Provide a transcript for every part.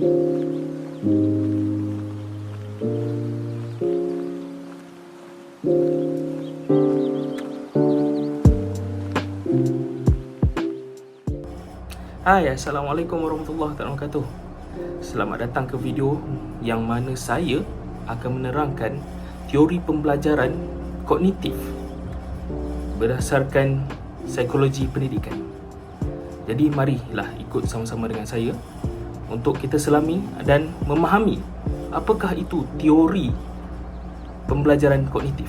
Hai, Assalamualaikum warahmatullahi wabarakatuh. Selamat datang ke video yang mana saya akan menerangkan teori pembelajaran kognitif berdasarkan psikologi pendidikan. Jadi marilah ikut sama-sama dengan saya untuk kita selami dan memahami apakah itu teori pembelajaran kognitif.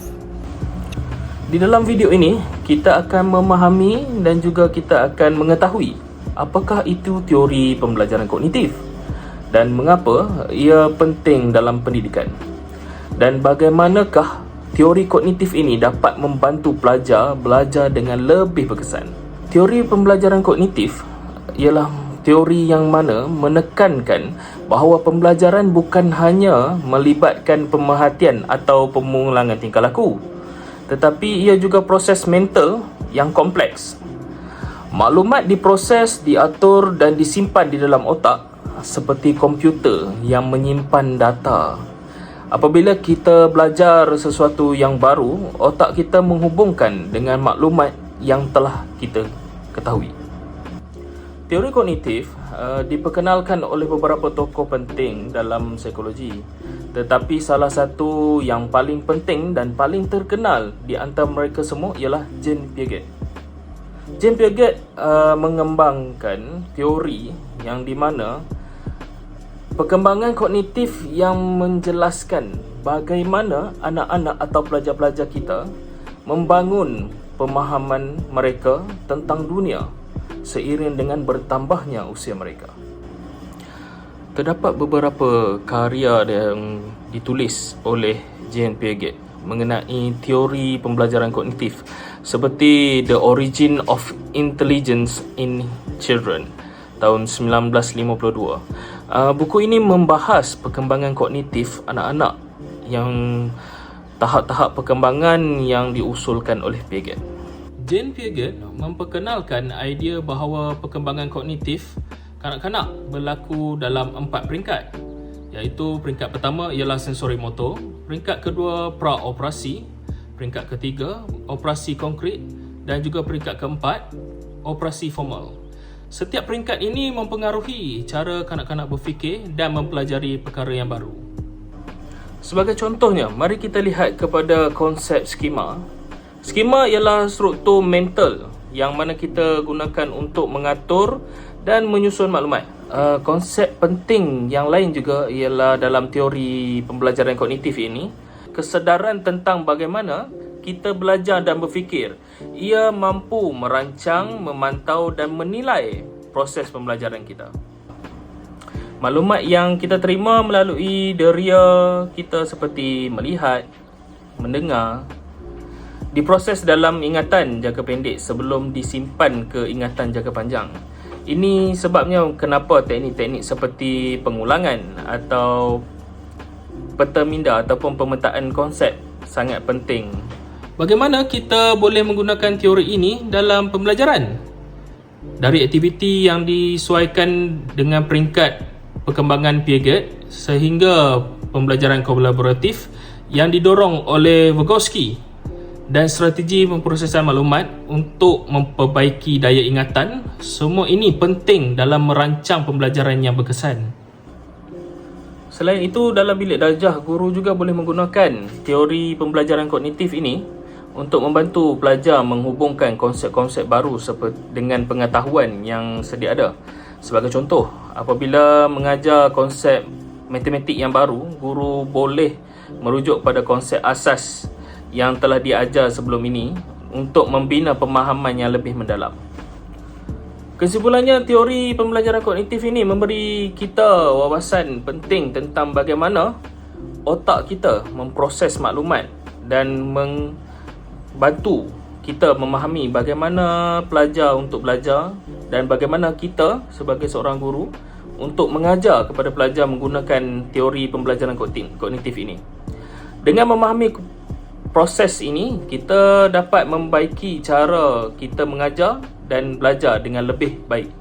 Di dalam video ini kita akan memahami dan juga kita akan mengetahui apakah itu teori pembelajaran kognitif dan mengapa ia penting dalam pendidikan, dan bagaimanakah teori kognitif ini dapat membantu pelajar belajar dengan lebih berkesan. Teori pembelajaran kognitif ialah teori yang mana menekankan bahawa pembelajaran bukan hanya melibatkan pemerhatian atau pengulangan tingkah laku, tetapi ia juga proses mental yang kompleks. Maklumat diproses, diatur dan disimpan di dalam otak seperti komputer yang menyimpan data. Apabila kita belajar sesuatu yang baru, otak kita menghubungkan dengan maklumat yang telah kita ketahui. Teori kognitif diperkenalkan oleh beberapa tokoh penting dalam psikologi, tetapi salah satu yang paling penting dan paling terkenal di antara mereka semua ialah Jean Piaget. Jean Piaget mengembangkan teori yang di mana perkembangan kognitif yang menjelaskan bagaimana anak-anak atau pelajar-pelajar kita membangun pemahaman mereka tentang dunia seiring dengan bertambahnya usia mereka. Terdapat beberapa karya yang ditulis oleh Jean Piaget mengenai teori pembelajaran kognitif seperti The Origin of Intelligence in Children tahun 1952. Buku ini membahas perkembangan kognitif anak-anak yang tahap-tahap perkembangan yang diusulkan oleh Piaget. Jean Piaget memperkenalkan idea bahawa perkembangan kognitif kanak-kanak berlaku dalam 4 peringkat, iaitu peringkat pertama ialah sensori motor, peringkat kedua praoperasi, peringkat ketiga operasi konkret dan juga peringkat keempat operasi formal. Setiap peringkat ini mempengaruhi cara kanak-kanak berfikir dan mempelajari perkara yang baru. Sebagai contohnya, mari kita lihat kepada konsep skema. Skema ialah struktur mental yang mana kita gunakan untuk mengatur dan menyusun maklumat. Konsep penting yang lain juga ialah dalam teori pembelajaran kognitif ini, kesedaran tentang bagaimana kita belajar dan berfikir. Ia mampu merancang, memantau dan menilai proses pembelajaran kita. Maklumat yang kita terima melalui deria kita seperti melihat, mendengar, diproses dalam ingatan jangka pendek sebelum disimpan ke ingatan jangka panjang. Ini sebabnya kenapa teknik-teknik seperti pengulangan atau peta minda ataupun pemetaan konsep sangat penting. Bagaimana kita boleh menggunakan teori ini dalam pembelajaran? Dari aktiviti yang disesuaikan dengan peringkat perkembangan Piaget sehingga pembelajaran kolaboratif yang didorong oleh Vygotsky dan strategi pemprosesan maklumat untuk memperbaiki daya ingatan, semua ini penting dalam merancang pembelajaran yang berkesan. Selain itu, dalam bilik darjah, guru juga boleh menggunakan teori pembelajaran kognitif ini untuk membantu pelajar menghubungkan konsep-konsep baru dengan pengetahuan yang sedia ada. Sebagai contoh, apabila mengajar konsep matematik yang baru, guru boleh merujuk pada konsep asas yang telah diajar sebelum ini untuk membina pemahaman yang lebih mendalam. Kesimpulannya, teori pembelajaran kognitif ini memberi kita wawasan penting tentang bagaimana otak kita memproses maklumat dan membantu kita memahami bagaimana pelajar untuk belajar dan bagaimana kita sebagai seorang guru untuk mengajar kepada pelajar menggunakan teori pembelajaran kognitif ini. Dengan memahami proses ini, kita dapat membaiki cara kita mengajar dan belajar dengan lebih baik.